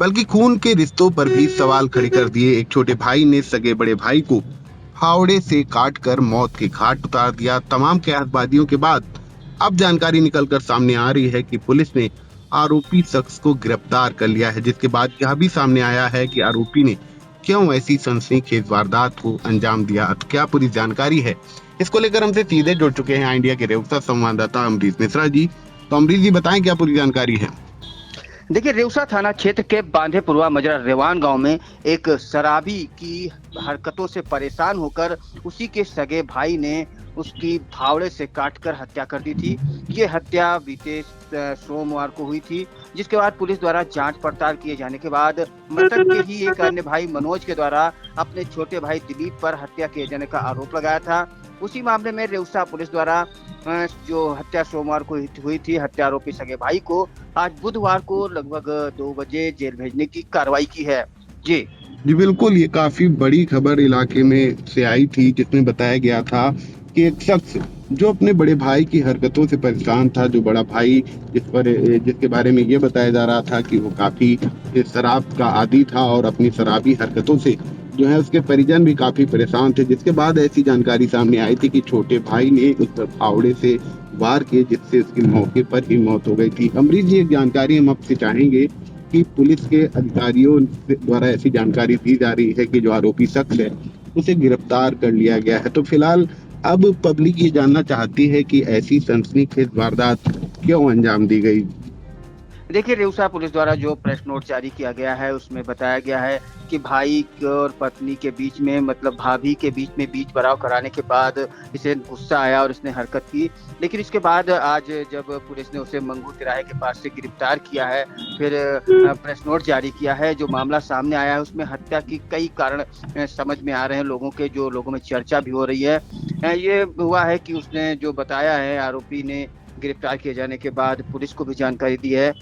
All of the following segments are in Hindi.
बल्कि खून के रिश्तों पर भी सवाल खड़े कर दिए। एक छोटे भाई ने सगे बड़े भाई को फावड़े से काटकर मौत के घाट उतार दिया। तमाम कयासबाजियों के बाद अब जानकारी निकलकर सामने आ रही है कि पुलिस ने आरोपी शख्स को गिरफ्तार कर लिया है, जिसके बाद यह भी सामने आया है कि आरोपी ने क्यों ऐसी सनसनीखेज वारदात को अंजाम दिया। तो क्या पूरी जानकारी है, इसको लेकर हमसे सीधे जुड़ चुके हैं इंडिया के रेउसा संवाददाता अमरीश मिश्रा जी। तो अमरीश जी बताएं क्या पूरी जानकारी है। देखिए, रेउसा थाना क्षेत्र के बांधेपुरवा मजरा रेवान गांव में एक शराबी की हरकतों से परेशान होकर उसी के सगे भाई ने उसकी फावड़े से काटकर हत्या कर दी थी। ये हत्या बीते सोमवार को हुई थी, जिसके बाद पुलिस द्वारा जांच पड़ताल किए जाने के बाद मृतक के ही एक अन्य भाई मनोज के द्वारा अपने छोटे भाई दिलीप पर हत्या किए जाने का आरोप लगाया था। उसी मामले में रेउसा पुलिस द्वारा जो हत्या सोमवार को हुई थी, हत्या आरोपी सगे भाई को आज बुधवार को लगभग 2 बजे जेल भेजने की कार्रवाई की है। जी बिल्कुल, ये काफी बड़ी खबर इलाके में से आई थी, जिसमें बताया गया था कि एक शख्स जो अपने बड़े भाई की हरकतों से परेशान था, जो बड़ा भाई जिसके बारे में ये बताया जा रहा था कि वो काफी शराब का आदी था और अपनी शराबी हरकतों से जो है उसके परिजन भी काफी परेशान थे। जिसके बाद ऐसी जानकारी सामने आई थी कि छोटे भाई ने उस पर फावड़े से वार किए, जिससे उसकी मौके पर ही मौत हो गई थी। अमरीश जी, एक जानकारी हम आपसे चाहेंगे कि पुलिस के अधिकारियों द्वारा ऐसी जानकारी दी जा रही है कि जो आरोपी शख्स है उसे गिरफ्तार कर लिया गया है। तो फिलहाल अब पब्लिक ये जानना चाहती है कि ऐसी सनसनीखेज वारदात क्यों अंजाम दी गई। देखिए, रेउसा पुलिस द्वारा जो प्रेस नोट जारी किया गया है उसमें बताया गया है कि भाई और पत्नी के बीच में, मतलब भाभी के बीच में बीच बराव कराने के बाद इसे गुस्सा आया और इसने हरकत की। लेकिन इसके बाद आज जब पुलिस ने उसे मंगू तिराहे के पास से गिरफ्तार किया है, फिर प्रेस नोट जारी किया है, जो मामला सामने आया है उसमें हत्या की कई कारण समझ में आ रहे हैं लोगों में चर्चा भी हो रही है। ये हुआ है कि उसने जो बताया है, आरोपी ने गिरफ्तार किए जाने के बाद पुलिस को भी जानकारी दी है।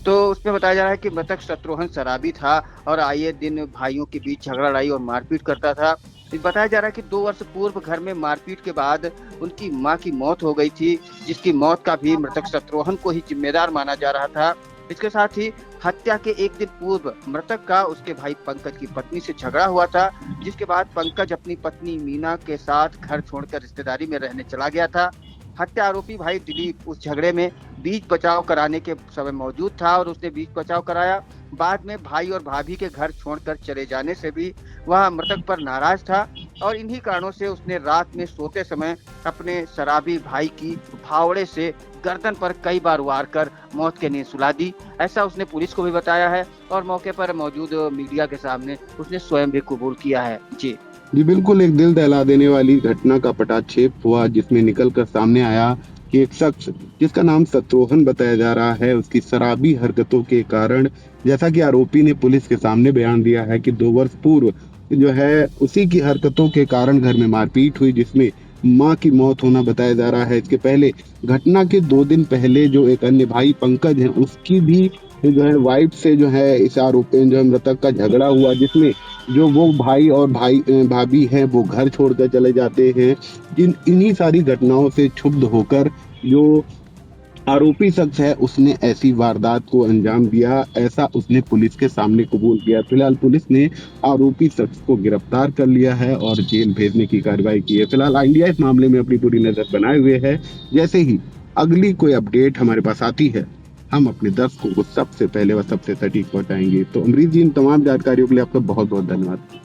तो उसमें बताया जा रहा है कि मृतक शत्रुघ्न शराबी था और आए दिन भाइयों के बीच झगड़ा लड़ाई और मारपीट करता था। बताया जा रहा है कि 2 वर्ष पूर्व घर में मारपीट के बाद उनकी मां की मौत हो गई थी, जिसकी मौत का भी मृतक शत्रुघ्न को ही जिम्मेदार माना जा रहा था। इसके साथ ही हत्या के एक दिन पूर्व मृतक का उसके भाई पंकज की पत्नी से झगड़ा हुआ था, जिसके बाद पंकज अपनी पत्नी मीना के साथ घर छोड़कर रिश्तेदारी में रहने चला गया था। हत्या आरोपी भाई दिलीप उस झगड़े में बीच बचाव कराने के समय मौजूद था और उसने बीच बचाव कराया। बाद में भाई और भाभी के घर छोड़कर चले जाने से भी वह मृतक पर नाराज था और इन्हीं कारणों से उसने रात में सोते समय अपने शराबी भाई की फावड़े से गर्दन पर कई बार वार कर मौत की नींद सुला दी। ऐसा उसने पुलिस को भी बताया है और मौके पर मौजूद मीडिया के सामने उसने स्वयं भी कबूल किया है। जी बिल्कुल, एक दिल दहला देने वाली घटना का पटाक्षेप हुआ, जिसमें निकलकर सामने आया कि एक शख्स जिसका नाम शत्रुघ्न बताया जा रहा है, उसकी शराबी हरकतों के कारण, जैसा कि आरोपी ने पुलिस के सामने बयान दिया है कि 2 वर्ष पूर्व जो है उसी की हरकतों के कारण घर में मारपीट हुई, जिसमें मां की मौत होना बताया जा रहा है। इसके पहले घटना के 2 दिन पहले जो एक अन्य भाई पंकज है, उसकी भी जो है वाइफ से जो है इस आरोपी जो है मृतक का झगड़ा हुआ, जिसमें जो वो भाई और भाभी हैं वो घर छोड़कर चले जाते हैं। इन्हीं सारी घटनाओं से क्षुब्ध होकर जो आरोपी शख्स है उसने ऐसी वारदात को अंजाम दिया, ऐसा उसने पुलिस के सामने कबूल किया। फिलहाल पुलिस ने आरोपी शख्स को गिरफ्तार कर लिया है और जेल भेजने की कार्रवाई की है। फिलहाल इंडिया इस मामले में अपनी पूरी नजर बनाए हुए है। जैसे ही अगली कोई अपडेट हमारे पास आती है, हम अपने दर्शकों को सबसे पहले व सबसे सटीक पहुंचाएंगे। तो अमरीश जी, इन तमाम जानकारियों के लिए आपका बहुत बहुत धन्यवाद।